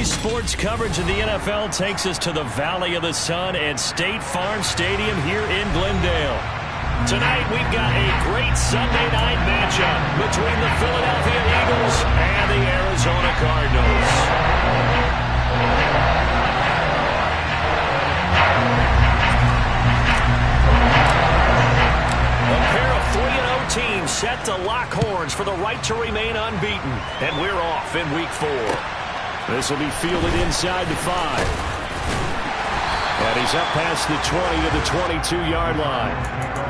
Daily sports coverage of the NFL takes us to the Valley of the Sun at State Farm Stadium here in Glendale. Tonight we've got a great Sunday night matchup between the Philadelphia Eagles and the Arizona Cardinals. A pair of 3-0 teams set to lock horns for the right to remain unbeaten, and we're off in Week 4. This will be fielded inside the 5. And he's up past the 20 to the 22-yard line.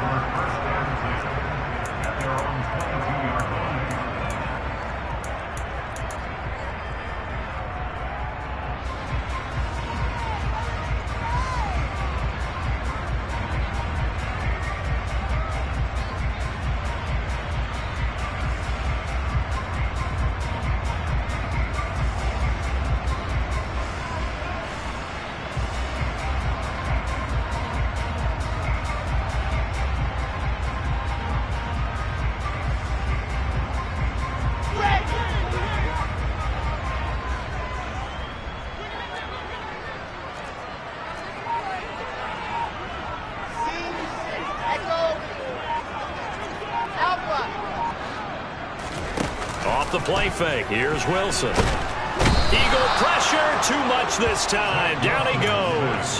Off the play fake. Here's Wilson. Eagle pressure. Too much this time. Down he goes.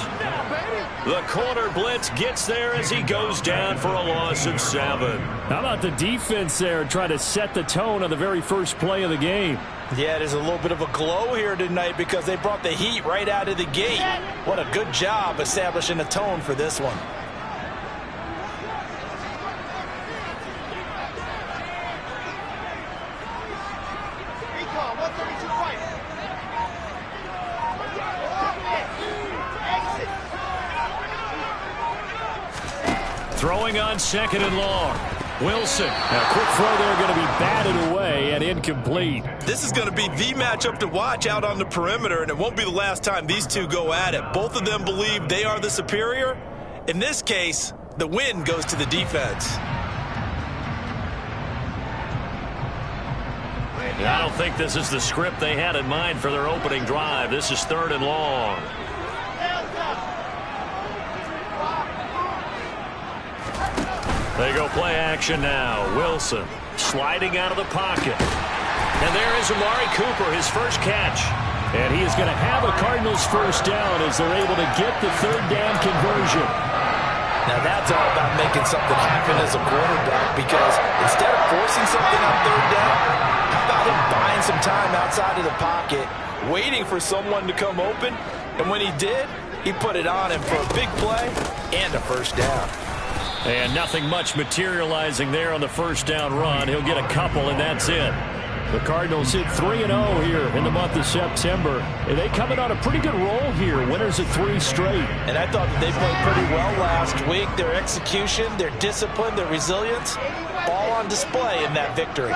The corner blitz gets there as he goes down for a loss of 7. How about the defense there trying to set the tone on the very first play of the game? Yeah, there's a little bit of a glow here tonight because they brought the heat right out of the gate. What a good job establishing a tone for this one. Throwing on 2nd and long. Wilson. A quick throw there going to be batted away and incomplete. This is going to be the matchup to watch out on the perimeter, and it won't be the last time these two go at it. Both of them believe they are the superior. In this case, the win goes to the defense. I don't think this is the script they had in mind for their opening drive. This is 3rd and long. They go play action now. Wilson sliding out of the pocket. And there is Amari Cooper, his first catch. And he is going to have a Cardinals first down as they're able to get the 3rd down conversion. Now that's all about making something happen as a quarterback, because instead of forcing something on 3rd down, how about him buying some time outside of the pocket, waiting for someone to come open, and when he did, he put it on him for a big play and a first down. And nothing much materializing there on the first down run. He'll get a couple, and that's it. The Cardinals hit 3-0 here in the month of September. And they coming on a pretty good roll here. Winners of 3 straight. And I thought that they played pretty well last week. Their execution, their discipline, their resilience, all on display in that victory.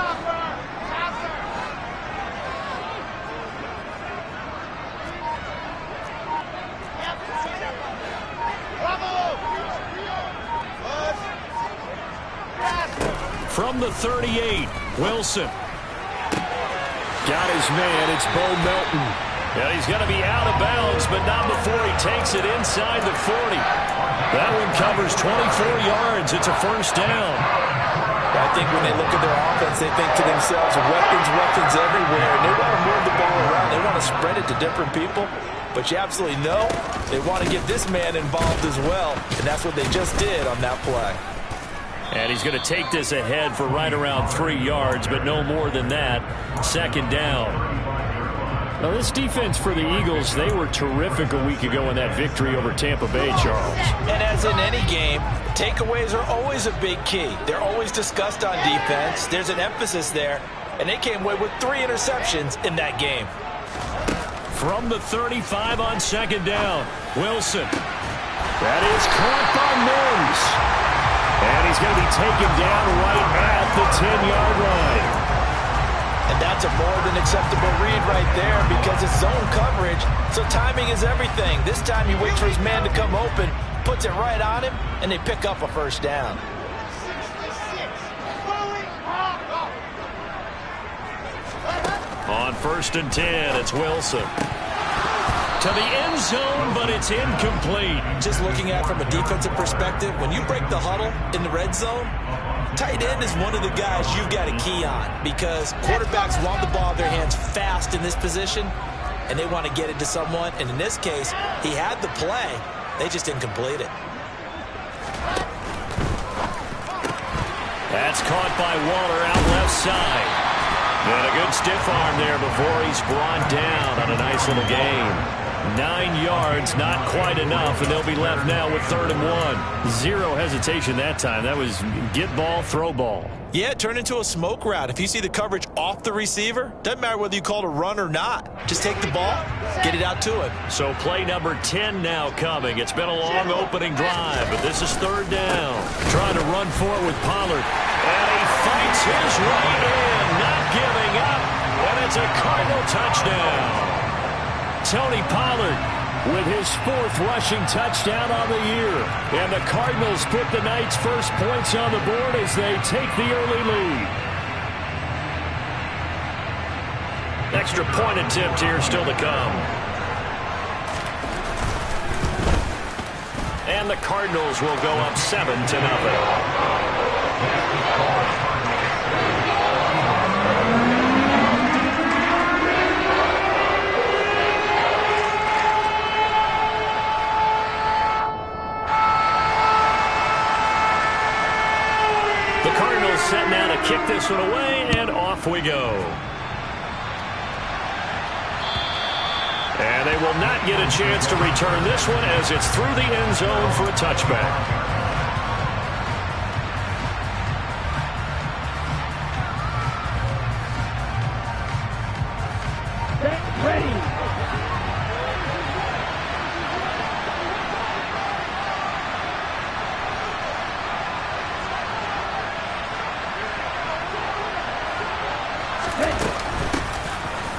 From the 38, Wilson. Got his man. It's Bo Melton. And he's going to be out of bounds, but not before he takes it inside the 40. That one covers 24 yards. It's a first down. I think when they look at their offense, they think to themselves, weapons everywhere. And they want to move the ball around. They want to spread it to different people. But you absolutely know they want to get this man involved as well. And that's what they just did on that play. And he's going to take this ahead for right around 3 yards, but no more than that. 2nd down. Now, this defense for the Eagles, they were terrific a week ago in that victory over Tampa Bay, Charles. And as in any game, takeaways are always a big key. They're always discussed on defense. There's an emphasis there, and they came away with 3 interceptions in that game. From the 35 on 2nd down, Wilson. That is caught by Mims. And he's going to be taken down right at the 10-yard line. And that's a more than acceptable read right there because it's zone coverage, so timing is everything. This time he waits for his man to come open, puts it right on him, and they pick up a first down. On 1st and 10, it's Wilson. To the end zone, but it's incomplete. Just looking at it from a defensive perspective, when you break the huddle in the red zone, tight end is one of the guys you've got to key on because quarterbacks want the ball in their hands fast in this position, and they want to get it to someone. And in this case, he had the play. They just didn't complete it. That's caught by Waller out left side. And a good stiff arm there before he's brought down on a nice little gain. 9 yards, not quite enough, and they'll be left now with 3rd and 1. Zero hesitation that time. That was get ball, throw ball. Yeah, turn into a smoke route. If you see the coverage off the receiver, doesn't matter whether you call it a run or not. Just take the ball, get it out to him. So play number 10 now coming. It's been a long opening drive, but this is 3rd down. Trying to run for it with Pollard. And he fights his way in, not giving up. And it's a Cardinal touchdown. Tony Pollard with his 4th rushing touchdown on the year. And the Cardinals put the night's first points on the board as they take the early lead. Extra point attempt here still to come. And the Cardinals will go up 7-0. Set now to kick this one away, and off we go. And they will not get a chance to return this one as it's through the end zone for a touchback.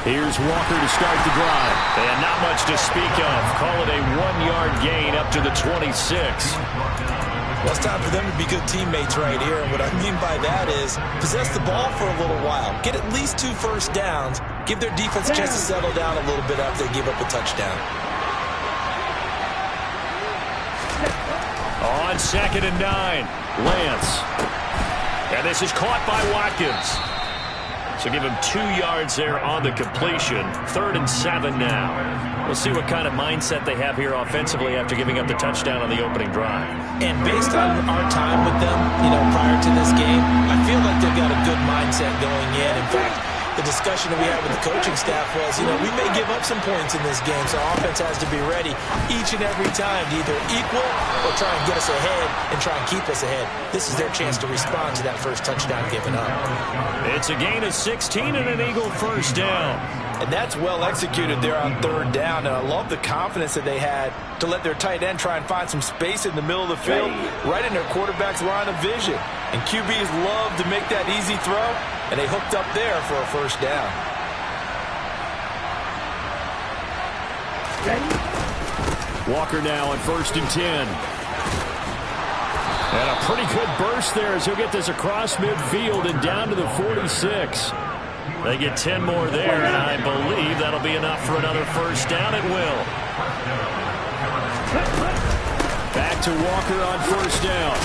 Here's Walker to start the drive. And not much to speak of. Call it a 1-yard gain up to the 26. Well, it's time for them to be good teammates right here. And what I mean by that is possess the ball for a little while. Get at least 2 first downs. Give their defense a chance to settle down a little bit after they give up a touchdown. On 2nd and 9, Lance. And this is caught by Watkins. So give him 2 yards there on the completion. 3rd and 7 now. We'll see what kind of mindset they have here offensively after giving up the touchdown on the opening drive. And based on our time with them, prior to this game, I feel like they've got a good mindset going in. In fact, the discussion that we had with the coaching staff was, we may give up some points in this game, so offense has to be ready each and every time to either equal or try and get us ahead and try and keep us ahead. This is their chance to respond to that first touchdown given up. It's a gain of 16 and an Eagle first down. And that's well executed there on 3rd down, and I love the confidence that they had to let their tight end try and find some space in the middle of the field, right in their quarterback's line of vision. And QBs love to make that easy throw, and they hooked up there for a first down. Walker now on 1st and 10. And a pretty good burst there as he'll get this across midfield and down to the 46. They get 10 more there, and I believe that'll be enough for another first down. It will. Back to Walker on 1st down.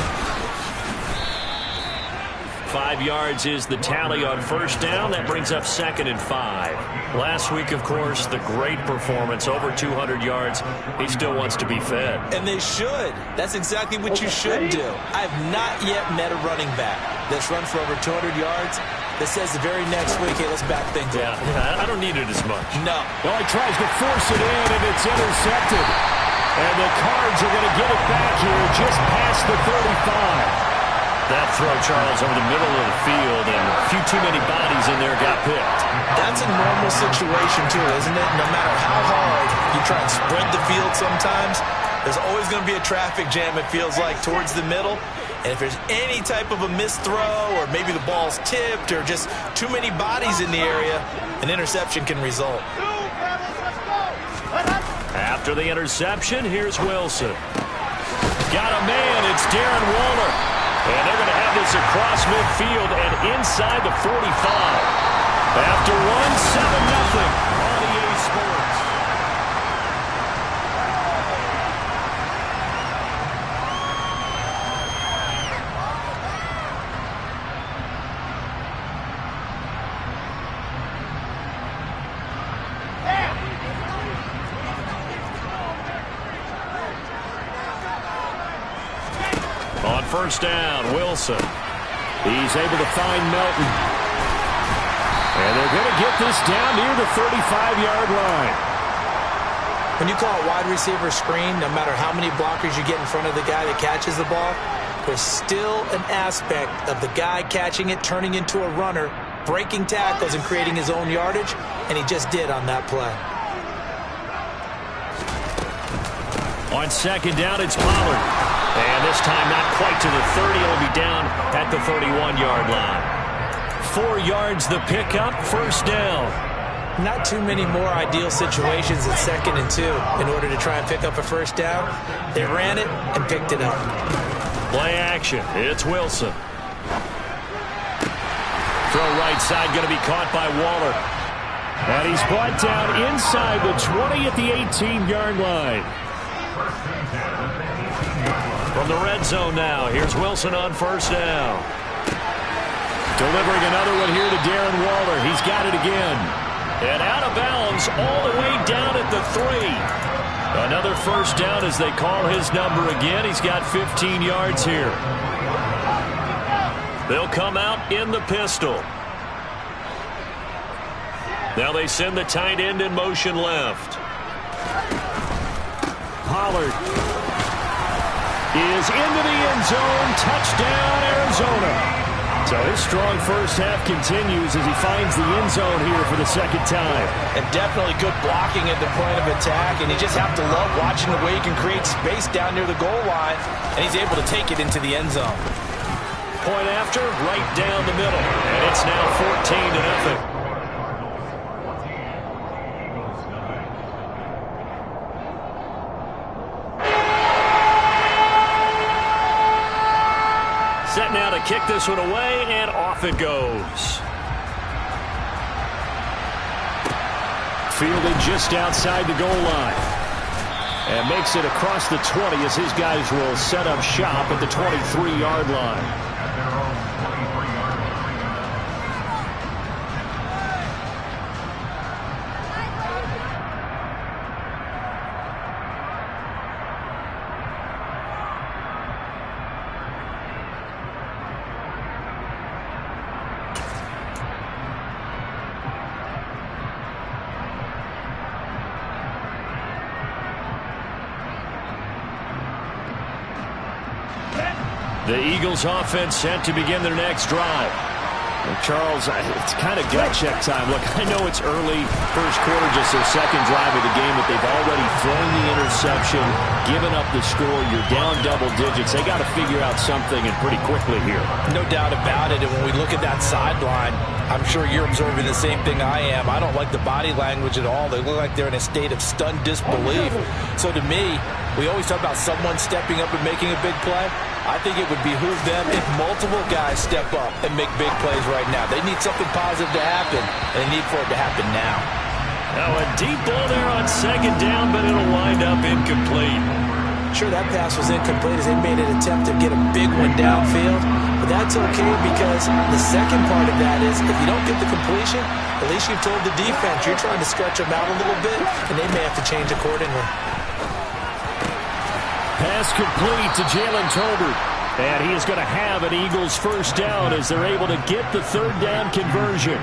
5 yards is the tally on 1st down. That brings up 2nd and 5. Last week, of course, the great performance, over 200 yards. He still wants to be fed. And they should. That's exactly what you should do. I have not yet met a running back that's run for over 200 yards that says the very next week, hey, let's back things up. Yeah, I don't need it as much. No. Well, he tries to force it in, and it's intercepted. And the Cards are going to get it back here just past the 35. That throw, Charles, over the middle of the field, and a few too many bodies in there got picked. That's a normal situation, too, isn't it? No matter how hard you try and spread the field sometimes, there's always going to be a traffic jam, it feels like, towards the middle. And if there's any type of a missed throw, or maybe the ball's tipped, or just too many bodies in the area, an interception can result. After the interception, here's Wilson. Got a man, it's Darren Waller. And they're going to have this across midfield and inside the 45. After one, 7-0 on EA Sports. first down. Wilson. He's able to find Melton. And they're going to get this down near the 35-yard line. When you call a wide receiver screen, no matter how many blockers you get in front of the guy that catches the ball, there's still an aspect of the guy catching it, turning into a runner, breaking tackles and creating his own yardage, and he just did on that play. On second down, it's Pollard. And this time not quite to the 30. He'll be down at the 31-yard line. 4 yards the pickup, first down. Not too many more ideal situations in 2nd and 2 in order to try and pick up a first down. They ran it and picked it up. Play action. It's Wilson. Throw right side going to be caught by Waller. And he's brought down inside the 20 at the 18-yard line. From the red zone now, here's Wilson on first down. Delivering another one here to Darren Waller. He's got it again. And out of bounds all the way down at the 3. Another first down as they call his number again. He's got 15 yards here. They'll come out in the pistol. Now they send the tight end in motion left. Pollard is into the end zone. Touchdown, Arizona. So his strong first half continues as he finds the end zone here for the second time. And definitely good blocking at the point of attack, and you just have to love watching the way he can create space down near the goal line, and he's able to take it into the end zone. Point after, right down the middle, and it's now 14-0. Set now to kick this one away, and off it goes. Fielded just outside the goal line. And makes it across the 20 as his guys will set up shop at the 23-yard line. The Eagles offense set to begin their next drive. Well, Charles, it's kind of gut check time. Look, I know it's early, first quarter, just their second drive of the game, but they've already thrown the interception, given up the score. You're down double digits. They got to figure out something, and pretty quickly here. No doubt about it, and when we look at that sideline, I'm sure you're observing the same thing I am. I don't like the body language at all. They look like they're in a state of stunned disbelief. So to me, we always talk about someone stepping up and making a big play. I think it would behoove them if multiple guys step up and make big plays right now. They need something positive to happen, and they need for it to happen now. Now a deep ball there on second down, but it'll wind up incomplete. Sure, that pass was incomplete as they made an attempt to get a big one downfield, but that's okay because the second part of that is if you don't get the completion, at least you've told the defense you're trying to stretch them out a little bit, and they may have to change accordingly. Pass complete to Jalen Tolbert. And he is going to have an Eagles first down as they're able to get the third down conversion.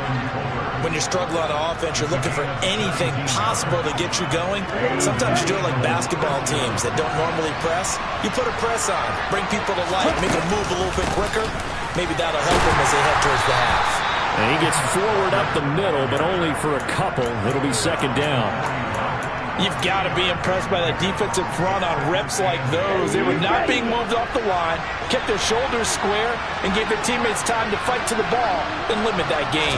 When you're struggling on offense, you're looking for anything possible to get you going. Sometimes you do it like basketball teams that don't normally press. You put a press on, bring people to life, make them move a little bit quicker. Maybe that'll help them as they head towards the half. And he gets forward up the middle, but only for a couple. It'll be second down. You've got to be impressed by the defensive front on reps like those. They were not being moved off the line, kept their shoulders square, and gave their teammates time to fight to the ball and limit that gain.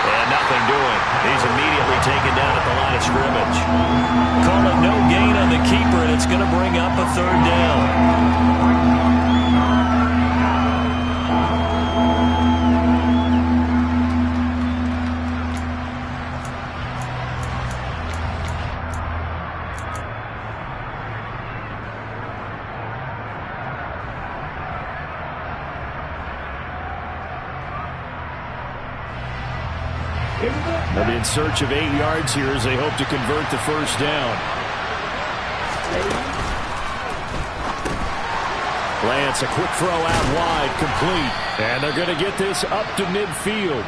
And nothing doing. He's immediately taken down at the line of scrimmage. Call it no gain on the keeper, and it's going to bring up a third down. But in search of 8 yards here as they hope to convert the first down. Lance, a quick throw out wide, complete. And they're going to get this up to midfield.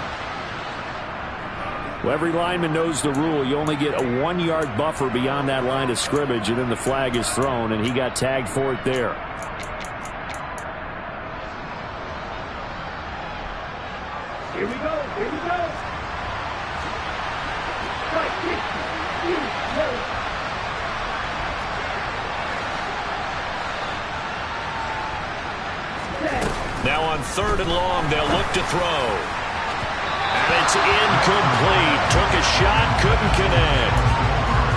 Well, every lineman knows the rule. You only get a 1-yard buffer beyond that line of scrimmage, and then the flag is thrown, and he got tagged for it there. Here we go. Here we go. Now on 3rd and long, they'll look to throw. And it's incomplete. Took a shot, couldn't connect.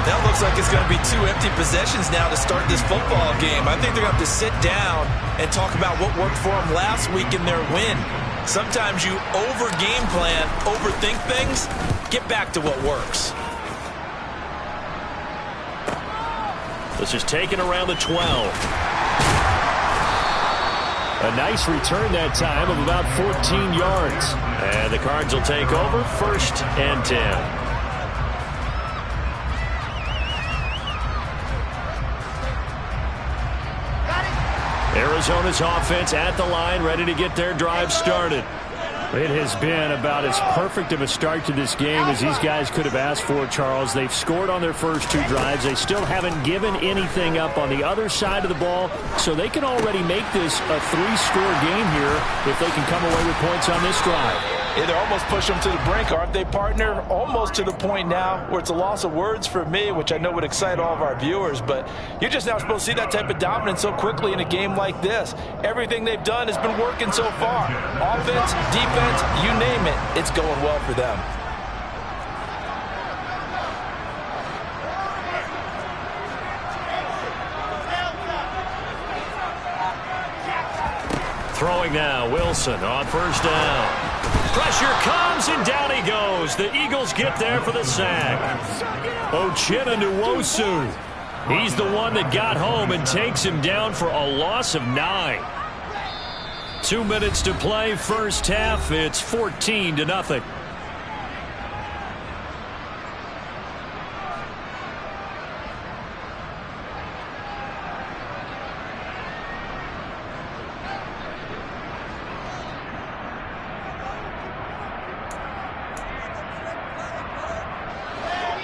That looks like it's going to be 2 empty possessions now to start this football game. I think they're going to have to sit down and talk about what worked for them last week in their win. Sometimes you over-game plan, overthink things. Get back to what works. This is taken around the 12. A nice return that time of about 14 yards. And the Cards will take over 1st and 10. Arizona's offense at the line, ready to get their drive started. It has been about as perfect of a start to this game as these guys could have asked for, Charles. They've scored on their first 2 drives. They still haven't given anything up on the other side of the ball, so they can already make this a 3-score game here if they can come away with points on this drive. Yeah, they're almost pushing them to the brink, aren't they, partner? Almost to the point now where it's a loss of words for me, which I know would excite all of our viewers, but you're just now supposed to see that type of dominance so quickly in a game like this. Everything they've done has been working so far. Offense, defense, you name it, it's going well for them. Throwing now, Wilson on 1st down. Pressure comes, and down he goes. The Eagles get there for the sack. Uchenna Nwosu. He's the one that got home and takes him down for a loss of 9. 2 minutes to play, first half. It's 14-0.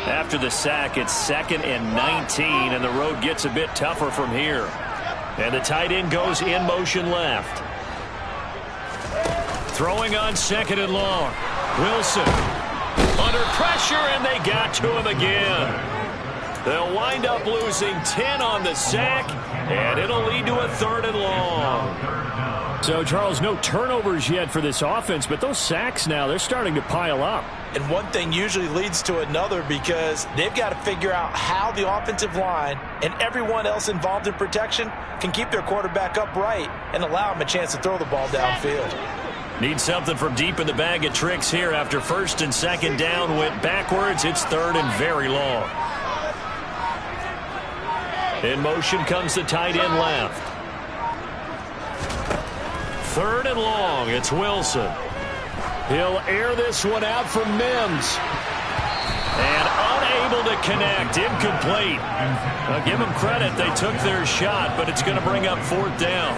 After the sack, it's 2nd and 19, and the road gets a bit tougher from here. And the tight end goes in motion left. Throwing on 2nd and long. Wilson under pressure, and they got to him again. They'll wind up losing 10 on the sack, and it'll lead to a 3rd and long. So, Charles, no turnovers yet for this offense, but those sacks now, they're starting to pile up. And one thing usually leads to another because they've got to figure out how the offensive line and everyone else involved in protection can keep their quarterback upright and allow him a chance to throw the ball downfield. Need something from deep in the bag of tricks here after 1st and 2nd down went backwards. It's 3rd and very long. In motion comes the tight end left. 3rd and long. It's Wilson. He'll air this one out from Mims. And unable to connect. Incomplete. Give them credit. They took their shot, but it's going to bring up 4th down.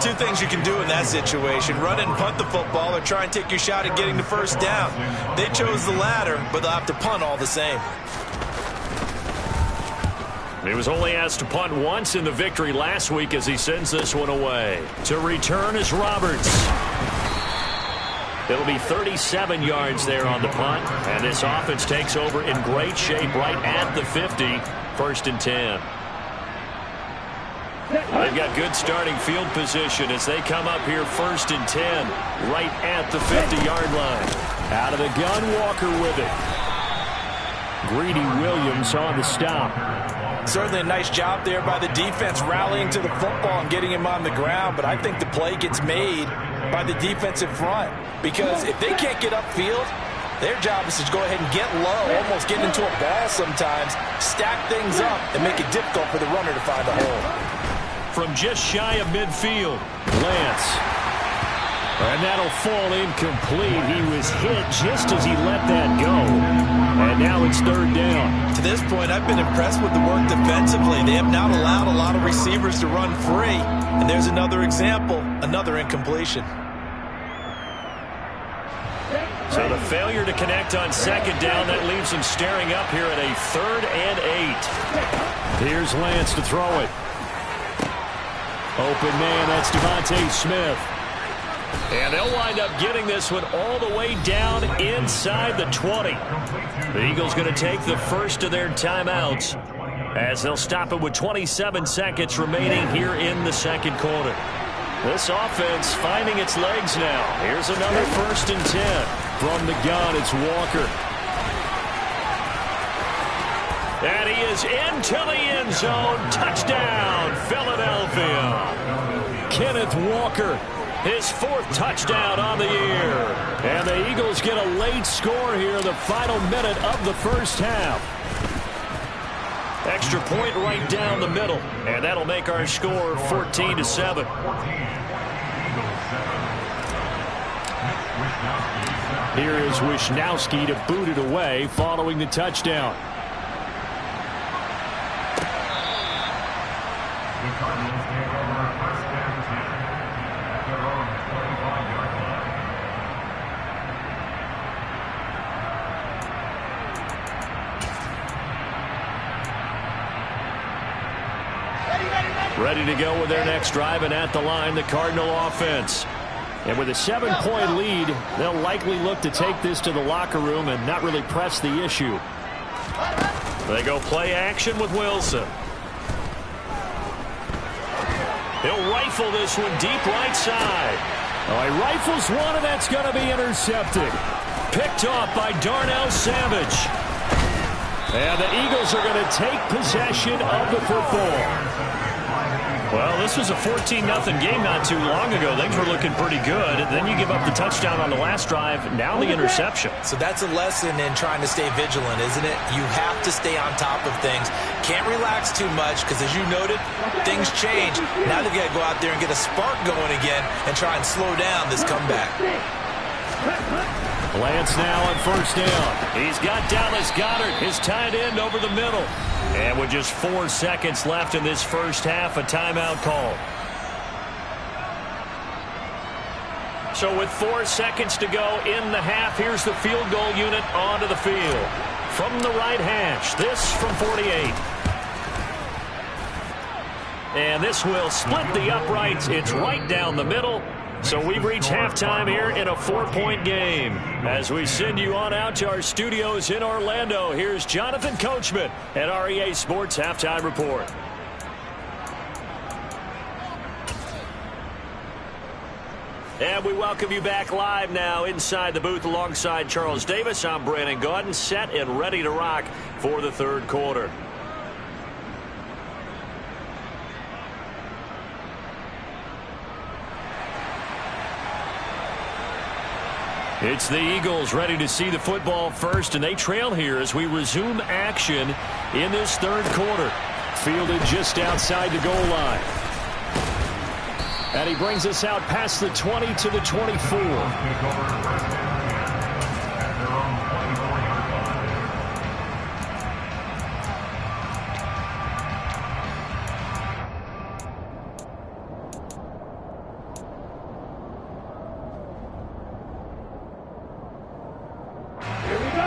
2 things you can do in that situation. Run it and punt the football, or try and take your shot at getting the 1st down. They chose the latter, but they'll have to punt all the same. He was only asked to punt once in the victory last week as he sends this one away. To return is Roberts. It'll be 37 yards there on the punt, and this offense takes over in great shape right at the 50, 1st and 10. They've got good starting field position as they come up here 1st and 10, right at the 50-yard line. Out of the gun, Walker with it. Greedy Williams on the stop. Certainly a nice job there by the defense rallying to the football and getting him on the ground, but I think the play gets made by the defensive front because if they can't get upfield, their job is to go ahead and get low, almost get into a ball sometimes, stack things up, and make it difficult for the runner to find a hole. From just shy of midfield, Lance. And that'll fall incomplete. He was hit just as he let that go. And now it's third down. To this point, I've been impressed with the work defensively. They have not allowed a lot of receivers to run free. And there's another example, another incompletion. So the failure to connect on second down, that leaves him staring up here at a 3rd and 8. Here's Lance to throw it. Open man, that's Devontae Smith. And they'll wind up getting this one all the way down inside the 20. The Eagles going to take the first of their timeouts as they'll stop it with 27 seconds remaining here in the second quarter. This offense finding its legs now. Here's another 1st and 10. From the gun, it's Walker. And he is into the end zone. Touchdown, Philadelphia. Kenneth Walker, his 4th touchdown on the year. And the Eagles get a late score here in the final minute of the first half. Extra point right down the middle. And that'll make our score 14-7. Here is Wisnowski to boot it away following the touchdown. The Cardinals take over 1st and 10 at their own 25-yard line. Ready to go with their next drive, and at the line, the Cardinal offense. And with a 7-point lead, they'll likely look to take this to the locker room and not really press the issue. They go play action with Wilson. He'll rifle this one deep right side. Oh, he rifles one, and that's going to be intercepted. Picked off by Darnell Savage. And the Eagles are going to take possession of the football. Well, this was a 14-0 game not too long ago. Things were looking pretty good. Then you give up the touchdown on the last drive. Now the interception. So that's a lesson in trying to stay vigilant, isn't it? You have to stay on top of things. Can't relax too much because, as you noted, things change. Now they've got to go out there and get a spark going again and try and slow down this comeback. Lance now on 1st down. He's got Dallas Goedert, his tight end, over the middle. And with just 4 seconds left in this first half, a timeout call. So with 4 seconds to go in the half, here's the field goal unit onto the field. From the right hash, this from 48. And this will split the uprights. It's right down the middle. So we've reached halftime here in a 4-point game. As we send you on out to our studios in Orlando, here's Jonathan Coachman at REA Sports Halftime Report. And we welcome you back live now inside the booth alongside Charles Davis. I'm Brandon Gaudin, set and ready to rock for the third quarter. It's the Eagles ready to see the football first, and they trail here as we resume action in this third quarter. Fielded just outside the goal line. And he brings us out past the 20 to the 24.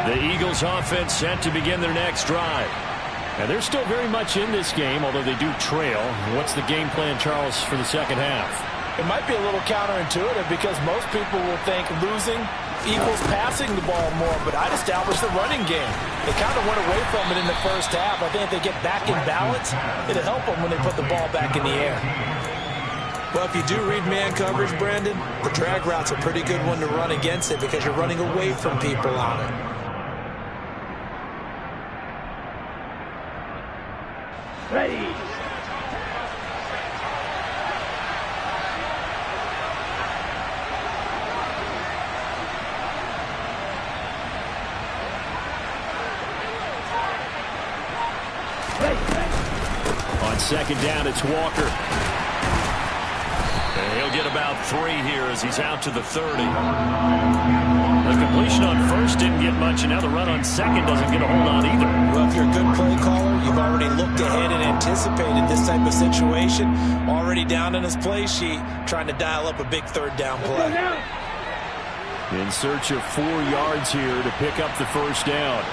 The Eagles offense set to begin their next drive. And they're still very much in this game, although they do trail. What's the game plan, Charles, for the second half? It might be a little counterintuitive because most people will think losing equals passing the ball more, but I'd establish the running game. They kind of went away from it in the first half. I think if they get back in balance, it'll help them when they put the ball back in the air. Well, if you do read man coverage, Brandon, the drag route's a pretty good one to run against it because you're running away from people on it. Ready. On second down, it's Walker. And he'll get about 3 here as he's out to the 30. The completion on first didn't get much, and now the run on second doesn't get a whole lot either. Well, if you're a good play caller, you've already looked ahead and anticipated this type of situation. Already down on his play sheet, trying to dial up a big third down play. In search of 4 yards here to pick up the first down.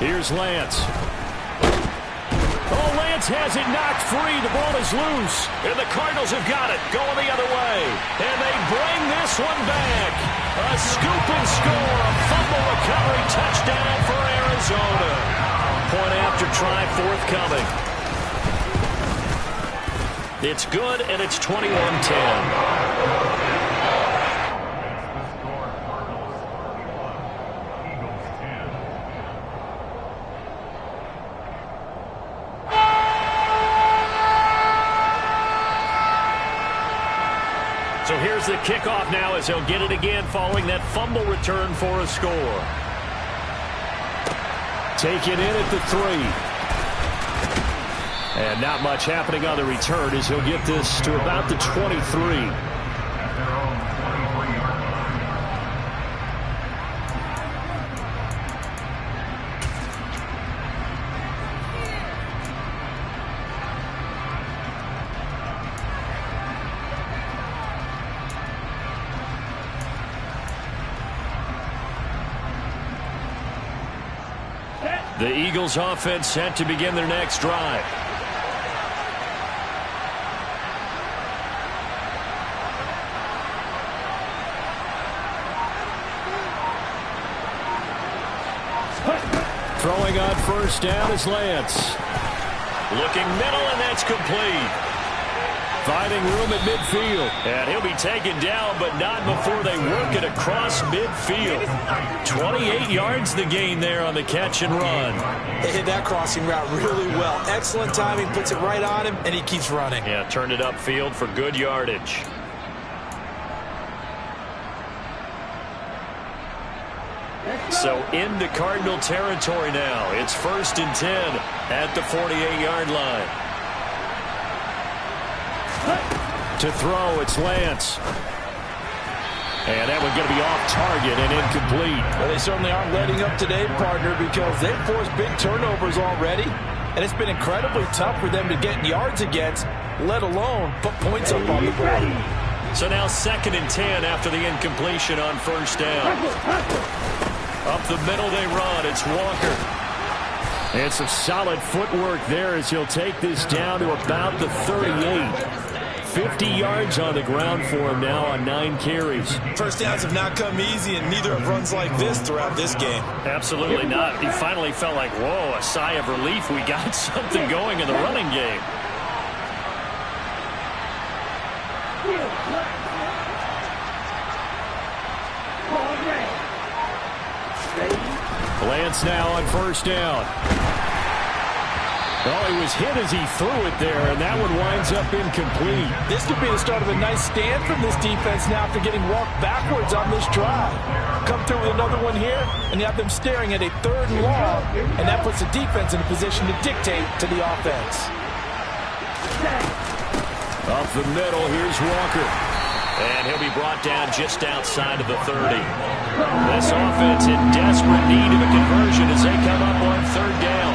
Here's Lance. Oh, Lance has it knocked free. The ball is loose. And the Cardinals have got it going the other way. And they bring this one back. A scoop and score. A fumble recovery touchdown for Arizona. Point after try forthcoming. It's good, and it's 21-10. So here's the kickoff now as he'll get it again following that fumble return for a score. Take it in at the 3. And not much happening on the return as he'll get this to about the 23. The Eagles offense set to begin their next drive. Throwing on first down is Lance. Looking middle, and that's complete. Finding room at midfield. And he'll be taken down, but not before they work it across midfield. 28 yards the gain there on the catch and run. They hit that crossing route really well. Excellent timing, puts it right on him, and he keeps running. Yeah, turned it upfield for good yardage. So into Cardinal territory now. It's 1st and 10 at the 48-yard line. To throw, it's Lance. And that one going to be off target and incomplete. Well, they certainly aren't letting up today, partner, because they've forced big turnovers already. And it's been incredibly tough for them to get yards against, let alone put points up on the board. So now 2nd and 10 after the incompletion on first down. Up the middle they run. It's Walker. And some solid footwork there as he'll take this down to about the 38. 50 yards on the ground for him now on 9 carries. First downs have not come easy, and neither have runs like this throughout this game. Absolutely not. He finally felt like, whoa, a sigh of relief. We got something going in the running game. Lance now on first down. Oh, he was hit as he threw it there, and that one winds up incomplete. This could be the start of a nice stand from this defense now after getting walked backwards on this drive. Come through with another one here, and you have them staring at a 3rd and long, and that puts the defense in a position to dictate to the offense. Up the middle, here's Walker. And he'll be brought down just outside of the 30. This offense in desperate need of a conversion as they come up on 3rd down.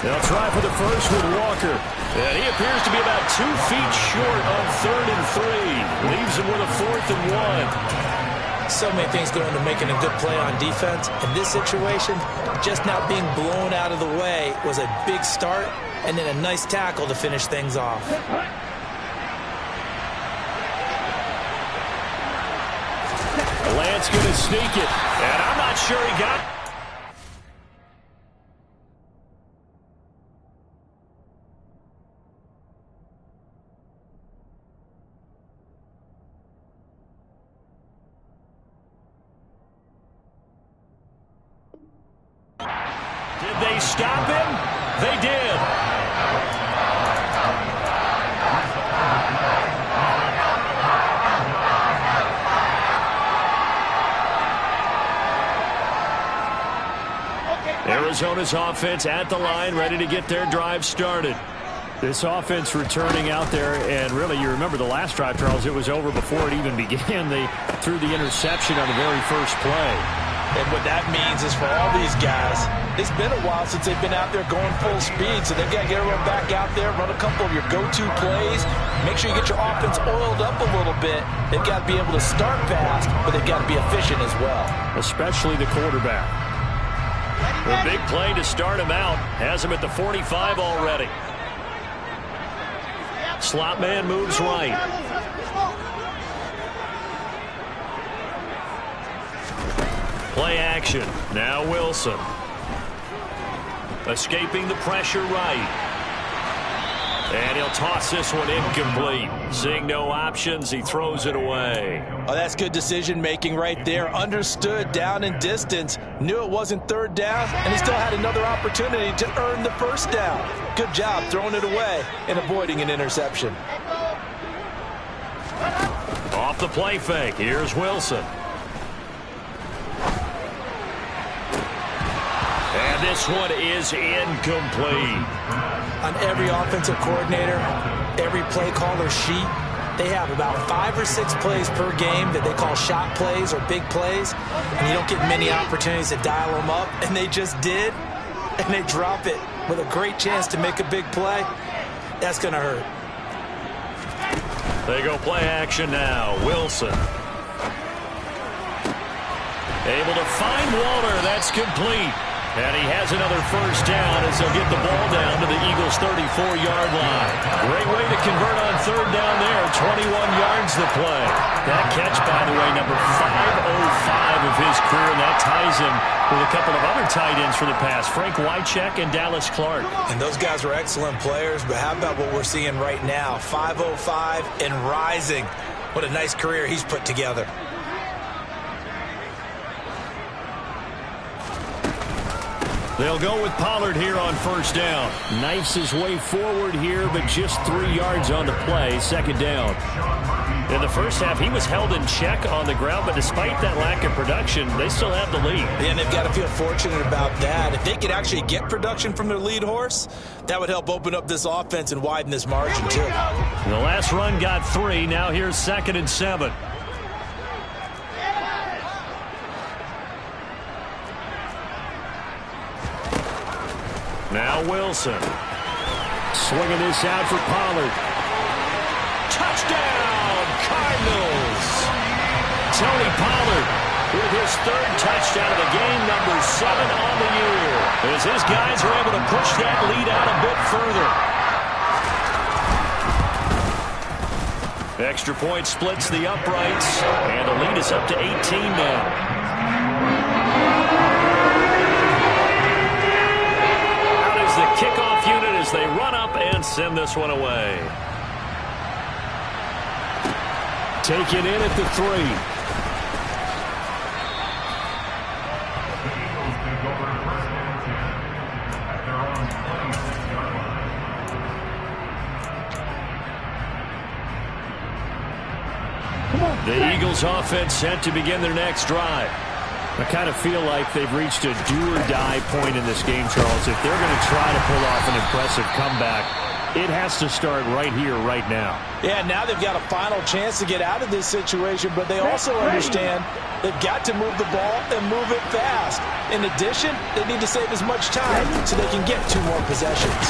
They'll try for the first with Walker. And he appears to be about 2 feet short on 3rd and 3. Leaves him with a 4th and 1. So many things go into making a good play on defense. In this situation, just not being blown out of the way was a big start, and then a nice tackle to finish things off. Lance going to sneak it, and I'm not sure he got it. Did they stop him? They did. Arizona's offense at the line, ready to get their drive started. This offense returning out there, and really, you remember the last drive, Charles, it was over before it even began. They threw the interception on the very first play. And what that means is for all these guys, it's been a while since they've been out there going full speed, so they've got to get everyone back out there, run a couple of your go-to plays, make sure you get your offense oiled up a little bit. They've got to be able to start fast, but they've got to be efficient as well. Especially the quarterback. A big play to start him out. Has him at the 45 already. Slot man moves right. Play action. Now Wilson. Escaping the pressure right. And he'll toss this one incomplete. Seeing no options, he throws it away. Oh, that's good decision-making right there. Understood down and distance. Knew it wasn't third down, and he still had another opportunity to earn the first down. Good job throwing it away and avoiding an interception. Off the play fake. Here's Wilson. And this one is incomplete. On every offensive coordinator, every play caller sheet, they have about 5 or 6 plays per game that they call shot plays or big plays, and you don't get many opportunities to dial them up, and they just did, and they drop it with a great chance to make a big play. That's going to hurt. They go play action now. Wilson. Able to find Walter. That's complete. And he has another first down as they'll get the ball down to the Eagles' 34-yard line. Great way to convert on third down there. 21 yards the play. That catch, by the way, number 505 of his career, and that ties him with a couple of other tight ends for the pass, Frank Wycheck and Dallas Clark. And those guys were excellent players, but how about what we're seeing right now? 505 and rising. What a nice career he's put together. They'll go with Pollard here on first down. Knifes his way forward here, but just 3 yards on the play, second down. In the first half, he was held in check on the ground, but despite that lack of production, they still have the lead. And they've got to feel fortunate about that. If they could actually get production from their lead horse, that would help open up this offense and widen this margin, too. The last run got 3. Now here's 2nd and 7. Now Wilson. Swinging this out for Pollard. Touchdown, Cardinals. Tony Pollard with his 3rd touchdown of the game, number 7 on the year. As his guys are able to push that lead out a bit further. Extra point splits the uprights, and the lead is up to 18 now. The kickoff unit as they run up and send this one away. Taken in at the 3. The Eagles offense set to begin their next drive. I kind of feel like they've reached a do-or-die point in this game, Charles. If they're going to try to pull off an impressive comeback, it has to start right here, right now. Yeah, now they've got a final chance to get out of this situation, but they also understand they've got to move the ball and move it fast. In addition, they need to save as much time so they can get 2 more possessions.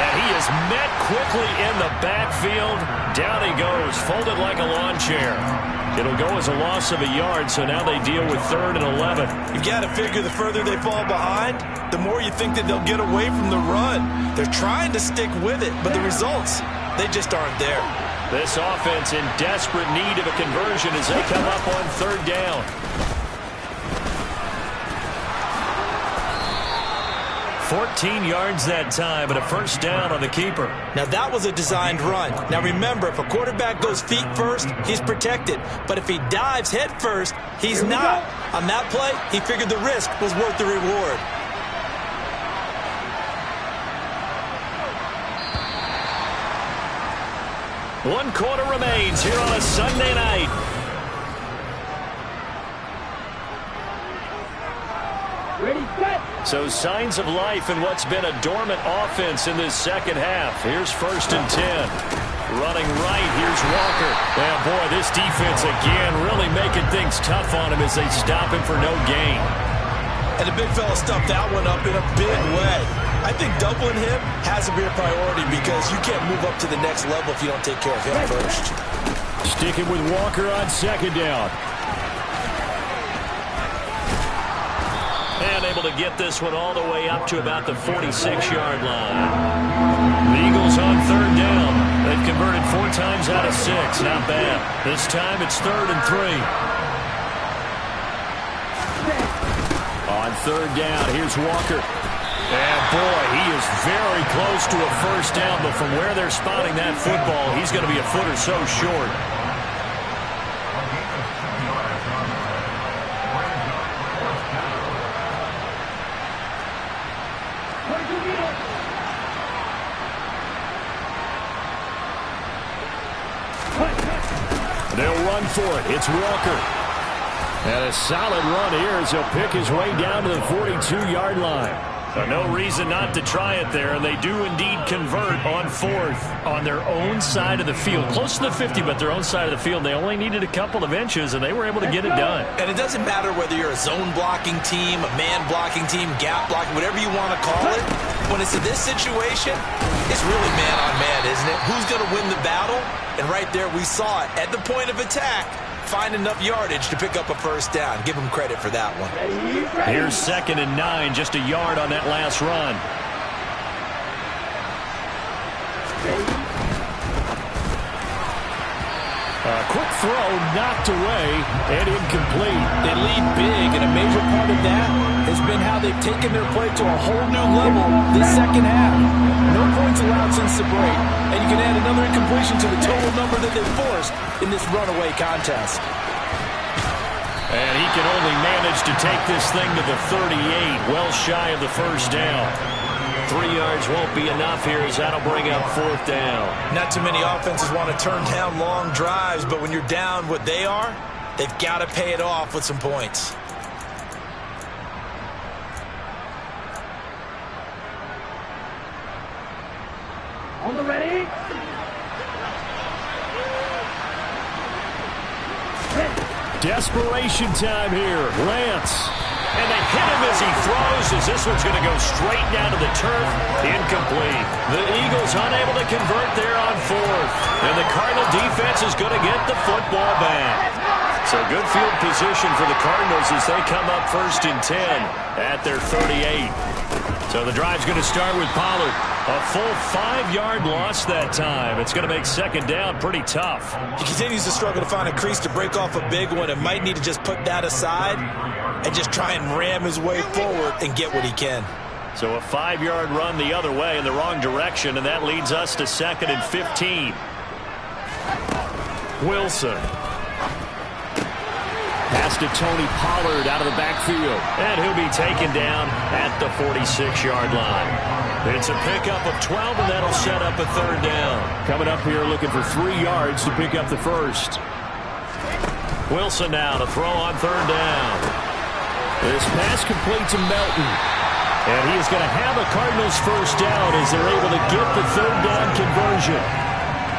And he is met quickly in the backfield. Down he goes, folded like a lawn chair. It'll go as a loss of a yard, so now they deal with 3rd and 11. You've got to figure the further they fall behind, the more you think that they'll get away from the run. They're trying to stick with it, but the results, they just aren't there. This offense in desperate need of a conversion as they come up on 3rd down. 14 yards that time, and a first down on the keeper. Now, that was a designed run. Now, remember, if a quarterback goes feet first, he's protected. But if he dives head first, he's not. On that play, he figured the risk was worth the reward. One quarter remains here on a Sunday night. So signs of life in what's been a dormant offense in this second half. Here's 1st and 10. Running right, here's Walker. And boy, this defense again really making things tough on him as they stop him for no gain. And the big fella stuffed that one up in a big way. I think doubling him has to be a priority because you can't move up to the next level if you don't take care of him first. Sticking with Walker on 2nd down. And able to get this one all the way up to about the 46-yard line. The Eagles on 3rd down. They've converted 4 times out of 6. Not bad. This time it's 3rd and 3. On 3rd down, here's Walker. And boy, he is very close to a 1st down, but from where they're spotting that football, he's going to be a foot or so short. They'll run for it. It's Walker. And a solid run here as he'll pick his way down to the 42-yard line. No reason not to try it there, and they do indeed convert on 4th on their own side of the field. Close to the 50, but their own side of the field. They only needed a couple of inches, and they were able to get it done. And it doesn't matter whether you're a zone blocking team, a man blocking team, gap blocking, whatever you want to call it. When it's in this situation, it's really man on man, isn't it? Who's going to win the battle? And right there we saw it. At the point of attack, find enough yardage to pick up a 1st down. Give him credit for that one. Here's 2nd and 9, just a yard on that last run. A quick throw knocked away and incomplete. They lead big, and a major part of that has been how they've taken their play to a whole new level this second half. No points allowed since the break, and you can add another incompletion to the total number that they've forced in this runaway contest. And he can only manage to take this thing to the 38, well shy of the 1st down. 3 yards won't be enough here as that'll bring up 4th down. Not too many offenses want to turn down long drives, but when you're down what they are, they've got to pay it off with some points. On the ready. Desperation time here. Lance. And they hit him as he throws, as this one's going to go straight down to the turf. Incomplete. The Eagles unable to convert there on 4th. And the Cardinal defense is going to get the football back. So good field position for the Cardinals as they come up 1st and 10 at their 38. So the drive's going to start with Pollard. A full 5-yard loss that time. It's going to make 2nd down pretty tough. He continues to struggle to find a crease to break off a big one and might need to just put that aside and just try and ram his way forward and get what he can. So a 5-yard run the other way in the wrong direction, and that leads us to 2nd and 15. Wilson. Pass to Tony Pollard out of the backfield. And he'll be taken down at the 46-yard line. It's a pickup of 12, and that'll set up a 3rd down. Coming up here looking for 3 yards to pick up the 1st. Wilson now to throw on 3rd down. This pass complete to Melton. And he is going to have a Cardinals 1st down as they're able to get the 3rd down conversion.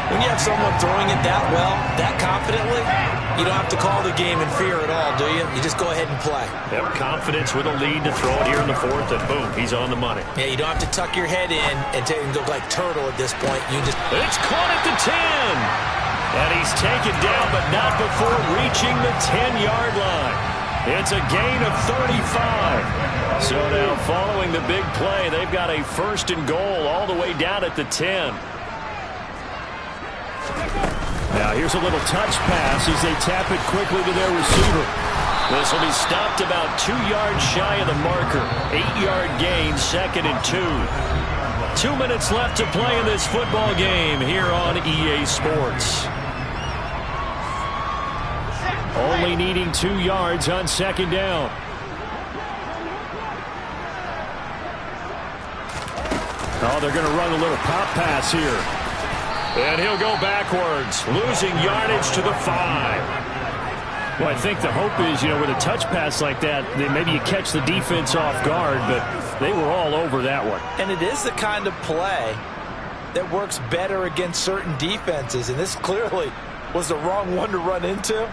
When you have someone throwing it that well, that confidently, you don't have to call the game in fear at all, do you? You just go ahead and play. Have confidence with a lead to throw it here in the 4th, and boom, he's on the money. Yeah, you don't have to tuck your head in and look like turtle at this point. You just... It's caught at the 10. And he's taken down, but not before reaching the 10-yard line. It's a gain of 35. So now following the big play, they've got a 1st and goal all the way down at the 10. Now here's a little touch pass as they tap it quickly to their receiver. This will be stopped about 2 yards shy of the marker. 8-yard gain, 2nd and 2. 2 minutes left to play in this football game here on EA Sports. Only needing 2 yards on 2nd down. Oh, they're going to run a little pop pass here. And he'll go backwards, losing yardage to the 5. Well, I think the hope is, with a touch pass like that, then maybe you catch the defense off guard, but they were all over that one. And it is the kind of play that works better against certain defenses, and this clearly was the wrong one to run into.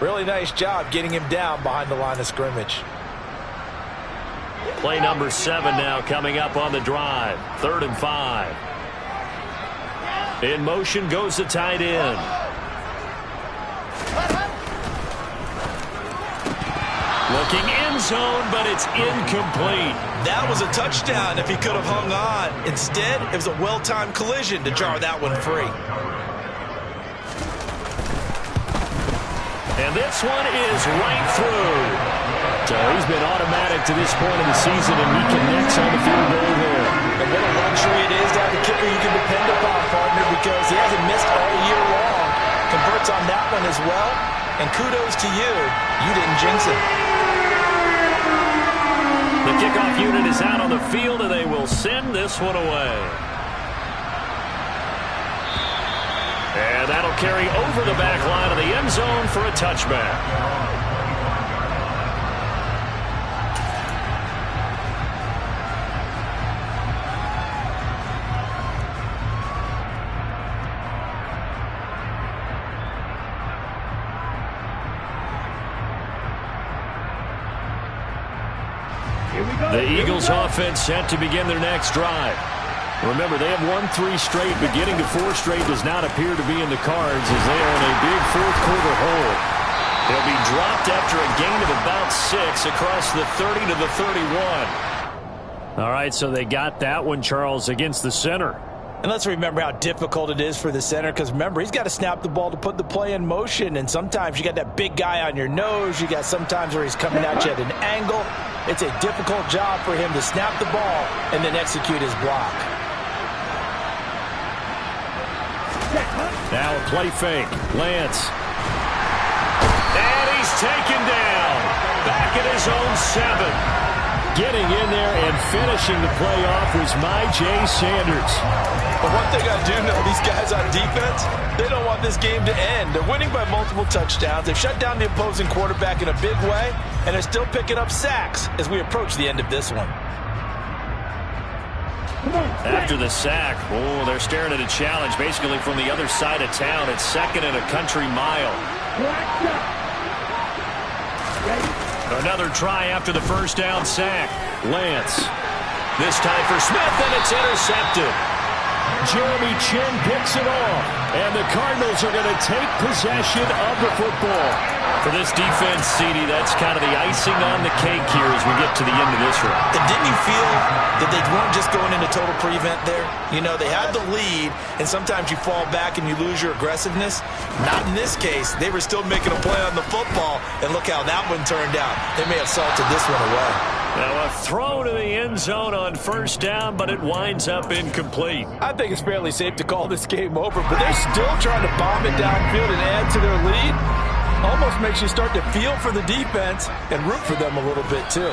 Really nice job getting him down behind the line of scrimmage. Play number 7 now coming up on the drive. 3rd and 5. In motion goes the tight end. Looking end zone, but it's incomplete. That was a touchdown if he could have hung on. Instead, it was a well-timed collision to jar that one free. And this one is right through. So he's been automatic to this point of the season, and he connects on the field goal there. And what a luxury it is to have a kicker you can depend upon, partner, because he hasn't missed all year long. Converts on that one as well. And kudos to you. You didn't jinx it. The kickoff unit is out on the field, and they will send this one away. And that'll carry over the back line of the end zone for a touchback. The Eagles offense set to begin their next drive. Remember, they have won 3 straight, but getting to 4 straight does not appear to be in the cards as they are in a big fourth-quarter hole. They'll be dropped after a gain of about 6 across the 30 to the 31. All right, so they got that one, Charles, against the center. And let's remember how difficult it is for the center, because remember, he's got to snap the ball to put the play in motion, and sometimes you got that big guy on your nose. You got sometimes where he's coming at you at an angle. It's a difficult job for him to snap the ball and then execute his block. Now a play fake. Lance. And he's taken down. Back at his own 7. Getting in there and finishing the play off was Jay Sanders. But one thing I do know, these guys on defense, they don't want this game to end. They're winning by multiple touchdowns. They've shut down the opposing quarterback in a big way, and they're still picking up sacks as we approach the end of this one. After the sack, they're staring at a challenge basically from the other side of town. It's 2nd and a country mile. Another try after the first down sack. Lance. This time for Smith, and it's intercepted. Jeremy Chin picks it off, and the Cardinals are going to take possession of the football. For this defense, CD, that's kind of the icing on the cake here as we get to the end of this one. And didn't you feel that they weren't just going into total prevent there? They had the lead, and sometimes you fall back and you lose your aggressiveness. Not in this case. They were still making a play on the football, and look how that one turned out. They may have salted this one away. Now a throw to the end zone on first down, but it winds up incomplete. I think it's fairly safe to call this game over, but they're still trying to bomb it downfield and add to their lead. Almost makes you start to feel for the defense and root for them a little bit too.